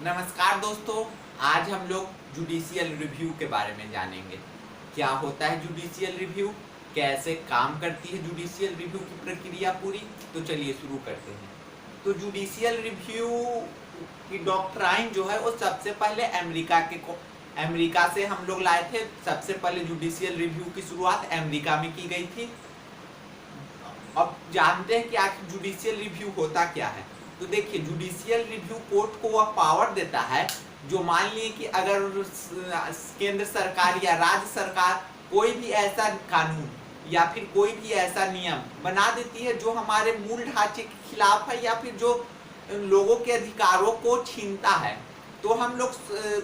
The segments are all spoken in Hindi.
नमस्कार दोस्तों, आज हम लोग जुडिशियल रिव्यू के बारे में जानेंगे। क्या होता है जुडिशियल रिव्यू, कैसे काम करती है जुडिशियल रिव्यू की प्रक्रिया पूरी। तो चलिए शुरू करते हैं। तो जुडिशियल रिव्यू की डॉक्ट्राइन जो है वो सबसे पहले अमेरिका से हम लोग लाए थे। सबसे पहले जुडिशियल रिव्यू की शुरुआत अमेरिका में की गई थी। अब जानते हैं कि आखिर जुडिशियल रिव्यू होता क्या है। तो देखिए, जुडिशियल रिव्यू कोर्ट को वह पावर देता है जो मान लिए कि अगर केंद्र सरकार या राज्य सरकार कोई भी ऐसा कानून या फिर कोई भी ऐसा नियम बना देती है जो हमारे मूल ढांचे के खिलाफ है या फिर जो लोगों के अधिकारों को छीनता है, तो हम लोग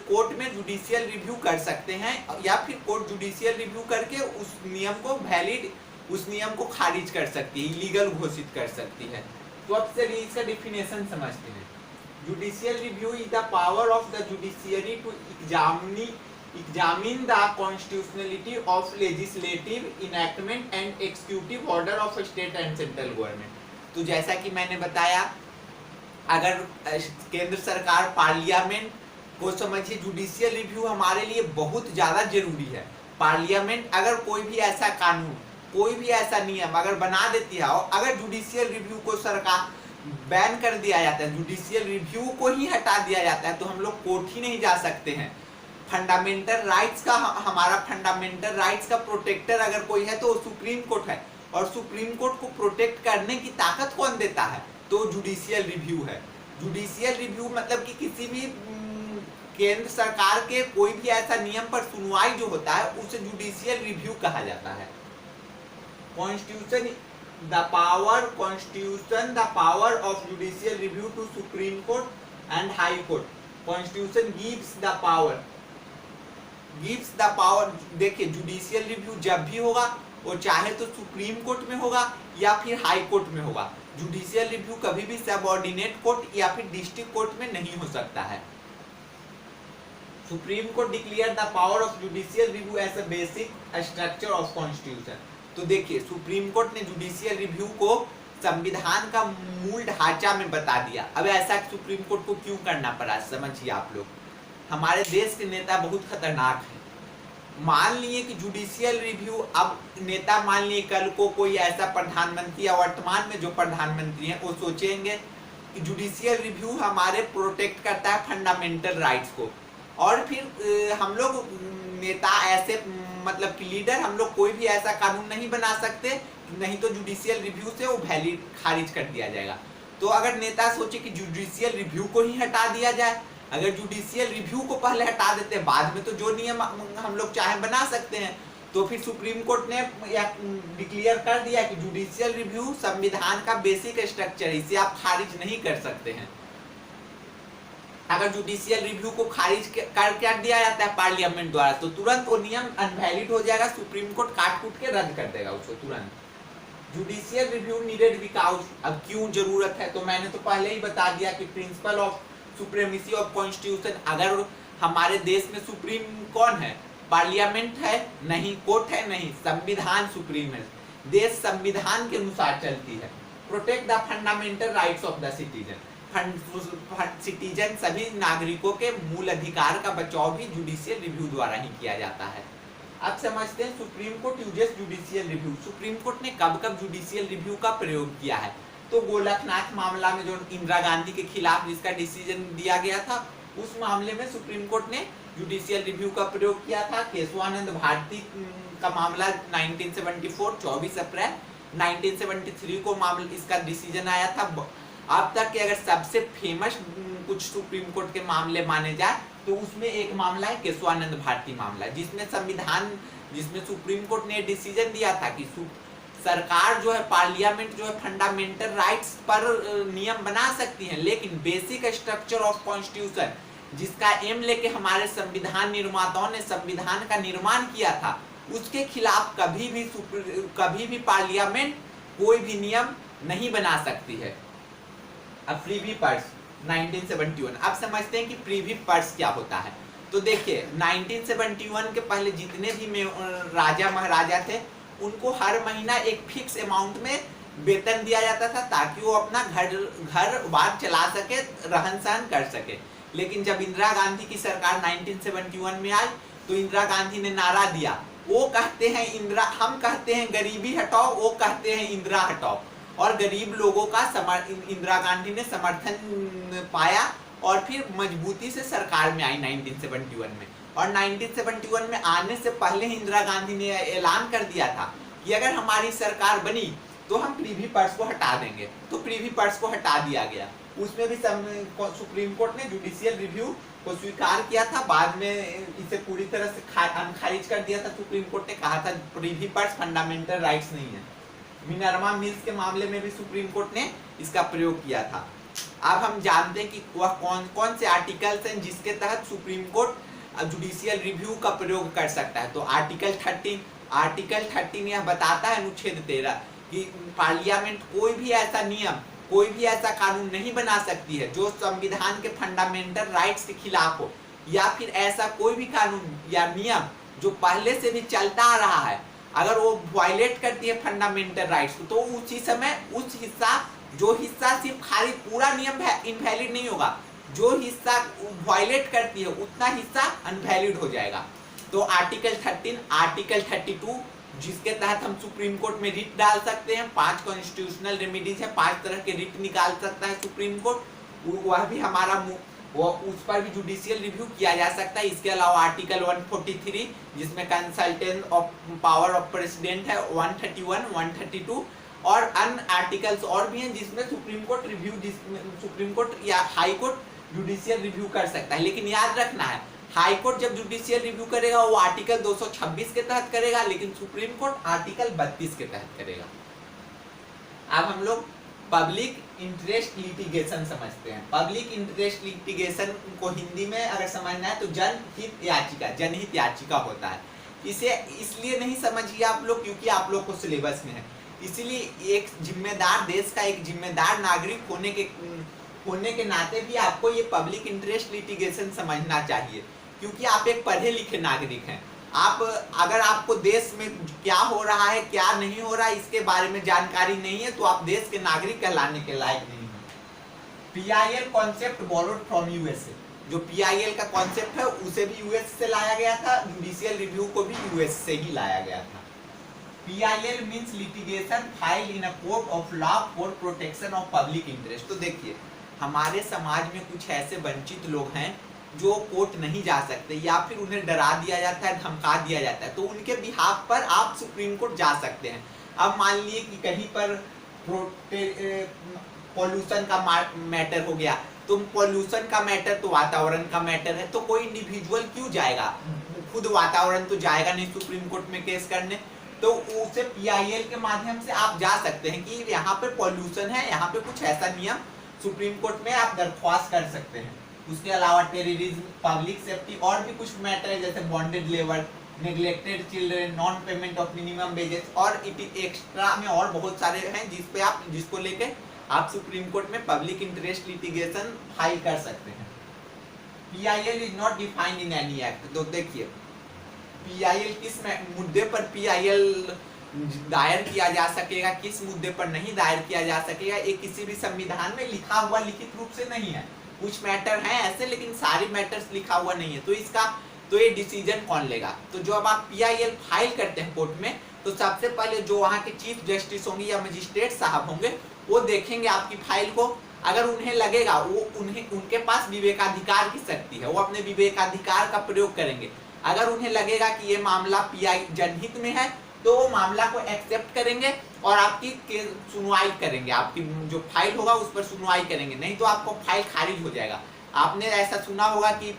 कोर्ट में जुडिशियल रिव्यू कर सकते हैं या फिर कोर्ट जुडिशियल रिव्यू करके उस नियम को वैलिड, उस नियम को खारिज कर सकती है, इलीगल घोषित कर सकती है। तो अब से इसका डिफिनेशन समझते हैं। Judicial review is the power of the judiciary to examine the constitutionality of legislative enactment and executive order of state and central government। तो जैसा कि मैंने बताया, अगर केंद्र सरकार पार्लियामेंट को समझिए, जुडिशियल रिव्यू हमारे लिए बहुत ज्यादा जरूरी है। पार्लियामेंट अगर कोई भी ऐसा कानून, कोई भी ऐसा नियम अगर बना देती है और अगर जुडिशियल रिव्यू को सरकार बैन कर दिया जाता है, जुडिशियल रिव्यू को ही हटा दिया जाता है, तो हम लोग कोर्ट ही नहीं जा सकते हैं। फंडामेंटल राइट्स का, हमारा फंडामेंटल राइट्स का प्रोटेक्टर अगर कोई है तो सुप्रीम कोर्ट है, और सुप्रीम कोर्ट को प्रोटेक्ट करने की ताकत कौन देता है? तो जुडिशियल रिव्यू है। जुडिशियल रिव्यू मतलब कि किसी भी केंद्र सरकार के कोई भी ऐसा नियम पर सुनवाई जो होता है उसे जुडिशियल रिव्यू कहा जाता है। Constitution the power of judicial review to Supreme Court and High Court. Constitution gives the power. देखिए, जुडिशियल रिव्यू जब भी होगा वो चाहे तो सुप्रीम कोर्ट में होगा या फिर हाई कोर्ट में होगा। जुडिशियल रिव्यू कभी भी सबऑर्डिनेट कोर्ट या फिर डिस्ट्रिक्ट कोर्ट में नहीं हो सकता है। Supreme Court declare the power of judicial review as a basic structure of constitution. तो देखिए, सुप्रीम कोर्ट ने जुडिशियल रिव्यू को संविधान का मूल ढांचा में बता दिया। अब ऐसा सुप्रीम कोर्ट को क्यों करना पड़ा, समझिए आप लोग। हमारे देश के नेता बहुत खतरनाक हैं। मान लिए कि जुडिशियल रिव्यू, अब नेता मान लिए कल को कोई ऐसा प्रधानमंत्री या वर्तमान में जो प्रधानमंत्री हैं वो सोचेंगे कि जुडिशियल रिव्यू हमारे प्रोटेक्ट करता है फंडामेंटल राइट्स को, और फिर हम लोग नेता ऐसे मतलब कि लीडर, हम लोग कोई भी ऐसा कानून नहीं बना सकते, नहीं तो जुडिशियल रिव्यू से वो वैलिड खारिज कर दिया जाएगा। तो अगर नेता सोचे कि जुडिशियल रिव्यू को ही हटा दिया जाए, अगर जुडिशियल रिव्यू को पहले हटा देते हैं, बाद में तो जो नियम हम लोग चाहे बना सकते हैं। तो फिर सुप्रीम कोर्ट ने डिक्लेयर कर दिया कि जुडिशियल रिव्यू संविधान का बेसिक स्ट्रक्चर है, इसे आप खारिज नहीं कर सकते हैं। अगर जुडिशियल रिव्यू को खारिज कर दिया जाता है पार्लियामेंट द्वारा, तो तुरंत वो नियम अनवैलिड हो जाएगा, सुप्रीम कोर्ट काट कूट के रद्द कर देगा उसको तुरंत। जुडिशियल रिव्यू नीडेड बिकॉज, अब क्यों जरूरत है, तो मैंने तो पहले ही बता दिया कि principle of supremacy of constitution. अगर हमारे देश में सुप्रीम कौन है? पार्लियामेंट है? नहीं। कोर्ट है? नहीं। संविधान सुप्रीम है। देश संविधान के अनुसार चलती है। Protect the fundamental rights of the citizen. Citizen, सभी नागरिकों के मूल अधिकार का बचाव भी जुडिशियल रिव्यू द्वारा ही किया जाता है। अब समझते हैं supreme court uses judicial review. Supreme Court ने कब कब जुडिशियल रिव्यू का प्रयोग किया है? तो गोलकनाथ मामला में जो इंदिरा गांधी के खिलाफ जिसका डिसीजन दिया गया था, उस मामले में सुप्रीम कोर्ट ने जुडिशियल रिव्यू का प्रयोग किया था। केशवानंद भारती का मामला 1974 24 अप्रैल 1973 को मामला, इसका डिसीजन आया था। अब तक के अगर सबसे फेमस कुछ सुप्रीम कोर्ट के मामले माने जाए तो उसमें एक मामला है केशवानंद भारती मामला, जिसमें सुप्रीम कोर्ट ने डिसीजन दिया था कि सरकार जो है, पार्लियामेंट जो है, फंडामेंटल राइट्स पर नियम बना सकती है, लेकिन बेसिक स्ट्रक्चर ऑफ कॉन्स्टिट्यूशन, जिसका एम लेके हमारे संविधान निर्माताओं ने संविधान का निर्माण किया था, उसके खिलाफ कभी भी पार्लियामेंट कोई भी नियम नहीं बना सकती है। अब प्रीवी पर्स 1971, अब समझते हैं कि प्रीवी पर्स क्या होता है। तो देखिए, 1971 के पहले जितने भी राजा महाराजा थे, उनको हर महीना एक फिक्स अमाउंट में वेतन दिया जाता था ताकि वो अपना घर बार चला सके, रहन सहन कर सके। लेकिन जब इंदिरा गांधी की सरकार 1971 में आई तो इंदिरा गांधी ने नारा दिया, वो कहते हैं इंदिरा, हम कहते हैं गरीबी हटाओ, वो कहते हैं इंदिरा हटाओ, और गरीब लोगों का इंदिरा गांधी ने समर्थन पाया और फिर मजबूती से सरकार में आई 1971 में। और 1971 में आने से पहले ही इंदिरा गांधी ने ऐलान कर दिया था कि अगर हमारी सरकार बनी तो हम प्रीवी पर्स को हटा देंगे। तो प्रीवी पर्स को हटा दिया गया। उसमें भी सुप्रीम कोर्ट ने जुडिशियल रिव्यू को स्वीकार किया था, बाद में इसे पूरी तरह से खारिज कर दिया था। सुप्रीम कोर्ट ने कहा था प्रीवी पर्स फंडामेंटल राइट्स नहीं है। मिनर्वा मिल्स के मामले में भी सुप्रीम कोर्ट ने इसका प्रयोग किया था। अब हम जानते हैं कि वह कौन कौन से आर्टिकल्स हैं जिसके तहत सुप्रीम कोर्ट जुडिशियल रिव्यू का प्रयोग कर सकता है। तो आर्टिकल 13 यह बताता है, अनुच्छेद 13, कि पार्लियामेंट कोई भी ऐसा नियम, कोई भी ऐसा कानून नहीं बना सकती है जो संविधान के फंडामेंटल राइट्स के खिलाफ हो, या फिर ऐसा कोई भी कानून या नियम जो पहले से भी चलता आ रहा है, अगर वो वायलेट करती है फंडामेंटल राइट्स तो उसी समय उस हिस्सा, जो हिस्सा सिर्फ खाली पूरा नियम इनवैलिड नहीं होगा, जो हिस्सा वायलेट करती है उतना हिस्सा अनवैलिड हो जाएगा। तो आर्टिकल 13, आर्टिकल 32 जिसके तहत हम सुप्रीम कोर्ट में रिट डाल सकते हैं। 5 कॉन्स्टिट्यूशनल रेमेडीज है, 5 तरह के रिट निकाल सकता है सुप्रीम कोर्ट। वह भी हमारा उस पर भी जुडिशियल रिव्यू किया जा सकता है। इसके अलावा आर्टिकल 143 जिसमें consultant of power of president है, 131, 132 और अन्य आर्टिकल्स और भी हैं जिसमें सुप्रीम कोर्ट या हाई कोर्ट जुडिशियल रिव्यू कर सकता है। लेकिन याद रखना है, हाई कोर्ट जब जुडिशियल रिव्यू करेगा वो आर्टिकल 226 के तहत करेगा, लेकिन सुप्रीम कोर्ट आर्टिकल 32 के तहत करेगा। अब हम लोग पब्लिक इंटरेस्ट लिटिगेशन समझते हैं। पब्लिक इंटरेस्ट लिटिगेशन को हिंदी में अगर समझना है तो जनहित याचिका होता है। इसे इसलिए नहीं समझिए आप लोग क्योंकि आप लोग को सिलेबस में है। इसीलिए एक जिम्मेदार देश का एक जिम्मेदार नागरिक होने के नाते भी आपको ये पब्लिक इंटरेस्ट लिटिगेशन समझना चाहिए, क्योंकि आप एक पढ़े लिखे नागरिक हैं। अगर आपको देश में क्या हो रहा है क्या नहीं हो रहा है इसके बारे में जानकारी नहीं है तो आप देश के नागरिक कहलाने के लायक नहीं हैं। PIL concept borrowed from USA, जो PIL का कॉन्सेप्ट है उसे भी यूएस से लाया गया था, जुडिशियल रिव्यू को भी यूएस से ही लाया गया था। PIL means litigation filed in a court of law for protection of public interest. तो देखिए, हमारे समाज में कुछ ऐसे वंचित लोग हैं जो कोर्ट नहीं जा सकते या फिर उन्हें डरा दिया जाता है, धमका दिया जाता है, तो उनके बिहाफ पर आप सुप्रीम कोर्ट जा सकते हैं। अब मान लीजिए कि कहीं पर पॉल्यूशन का मैटर हो गया, तो पॉल्यूशन का मैटर तो वातावरण का मैटर है, तो कोई इंडिविजुअल क्यों जाएगा, खुद वातावरण तो जाएगा नहीं सुप्रीम कोर्ट में केस करने, तो उसे PIL के माध्यम से आप जा सकते हैं कि यहाँ पे पॉल्यूशन है, यहाँ पे कुछ ऐसा नियम सुप्रीम कोर्ट में आप दरख्वास्त कर सकते हैं। उसके अलावा टेररिज्म, पब्लिक सेफ्टी और भी कुछ मैटर है जैसे bonded labour, neglected children, non payment of minimum wages और एक्स्ट्रा में और बहुत सारे हैं जिसको लेके आप सुप्रीम कोर्ट में पब्लिक इंटरेस्ट लिटिगेशन फाइल कर सकते हैं। PIL is not defined in any act. तो देखिए, PIL किस मुद्दे पर PIL दायर किया जा सकेगा, किस मुद्दे पर नहीं दायर किया जा सकेगा, ये किसी भी संविधान में लिखा हुआ लिखित रूप से नहीं है। कुछ मैटर हैं ऐसे, लेकिन सारी मैटर्स लिखा हुआ नहीं है। तो ये डिसीजन कौन लेगा? तो जब आप PIL फाइल करते हैं कोर्ट में, तो सबसे पहले जो वहाँ के चीफ जस्टिस होंगे या मजिस्ट्रेट साहब होंगे, वो देखेंगे आपकी फाइल को। अगर उन्हें लगेगा उनके पास विवेकाधिकार की शक्ति है, वो अपने विवेकाधिकार का प्रयोग करेंगे। अगर उन्हें लगेगा कि ये मामला PI जनहित में है तो वो मामला को एक्सेप्ट करेंगे और आपकी सुनवाई करेंगे, आपकी जो फाइल होगा उस पर सुनवाई करेंगे, नहीं तो आपको फाइल खारिज हो जाएगा। आपने ऐसा सुना होगा कि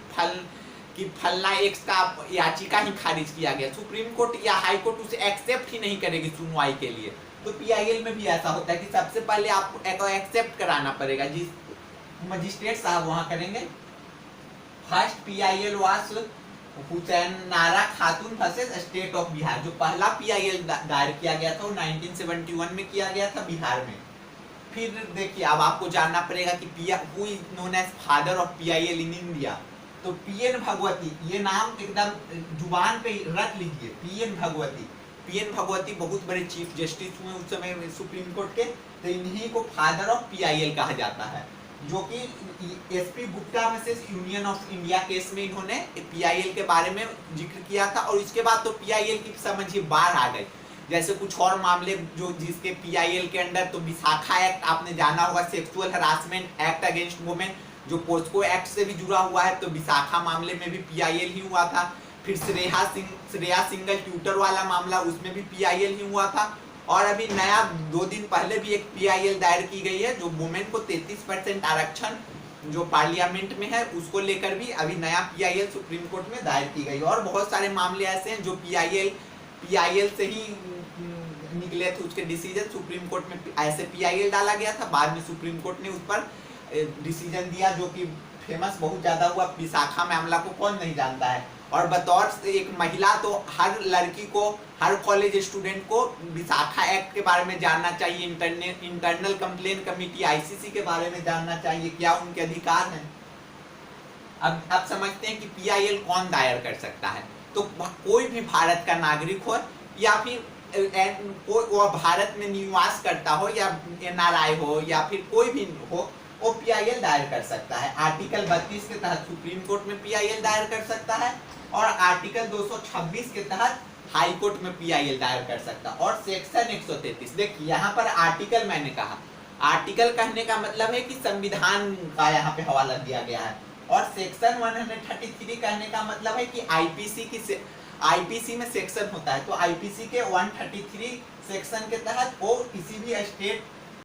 फलना एक्स का याचिका ही खारिज किया गया, सुप्रीम कोर्ट या हाई कोर्ट उसे एक्सेप्ट ही नहीं करेगी सुनवाई के लिए। तो PIL में भी ऐसा होता है कि सबसे पहले आपको एक्सेप्ट कराना पड़ेगा, जिस मजिस्ट्रेट साहब वहां करेंगे। फर्स्ट PIL वाज हुसैन नारा खातून वर्सेस स्टेट ऑफ बिहार। जो पहला PIL दायर किया गया था वो 1971 में किया गया था बिहार में। फिर देखिए, अब आपको जानना पड़ेगा कि who is known as father of PIL in India. तो PN भगवती, ये नाम एकदम जुबान पे रख लीजिए, PN भगवती बहुत बड़े चीफ जस्टिस हुए उस समय सुप्रीम कोर्ट के, तो इन्हीं को फादर ऑफ PIL कहा जाता है। जो कि SP Gupta versus union of India case में इन्होंने पीआईएल के बारे में जिक्र किया था। और इसके बाद तो पीआईएल की समझिए बाढ़ आ गई। जैसे कुछ और मामले जो जिसके पीआईएल के अंडर, तो विशाखा एक्ट आपने जाना होगा, sexual harassment act against women, जो पोस्को एक्ट से भी जुड़ा हुआ है, तो विशाखा मामले में भी पीआईएल ही हुआ था। फिर श्रेया सिंगल ट्यूटर वाला मामला, उसमें भी पीआईएल ही हुआ था। और अभी नया 2 दिन पहले भी एक पीआईएल दायर की गई है, जो वुमेन को 33% आरक्षण जो पार्लियामेंट में है उसको लेकर भी अभी नया पीआईएल सुप्रीम कोर्ट में दायर की गई। और बहुत सारे मामले ऐसे हैं जो पीआईएल से ही निकले थे, उसके डिसीजन सुप्रीम कोर्ट में ऐसे पीआईएल डाला गया था, बाद में सुप्रीम कोर्ट ने उस पर डिसीजन दिया, जो कि फेमस बहुत ज्यादा हुआ। विशाखा मामला को कौन नहीं जानता है। और बतौर से एक महिला, तो हर लड़की को, हर कॉलेज स्टूडेंट को विशाखा एक्ट के बारे में जानना चाहिए, इंटरनल कंप्लेन कमेटी आईसीसी के बारे में जानना चाहिए, क्या उनके अधिकार हैं। अब समझते हैं कि पीआईएल कौन दायर कर सकता है। तो कोई भी भारत का नागरिक हो या फिर वो भारत में निवास करता हो, या एनआरआई हो, या फिर कोई भी हो, वो पीआईएल दायर कर सकता है। आर्टिकल 32 के तहत सुप्रीम कोर्ट में पीआईएल दायर कर सकता है, और आर्टिकल 226 के तहत हाई कोर्ट में पीआईएल दायर कर सकता है। और सेक्शन 133, देखिए यहाँ पर आर्टिकल मैंने कहा, आर्टिकल कहने का मतलब है कि संविधान का यहाँ पे हवाला दिया गया है। और सेक्शन 133 कहने का मतलब है कि आईपीसी में सेक्शन होता है, तो आईपीसी के 133 सेक्शन के तहत वो किसी भी स्टेट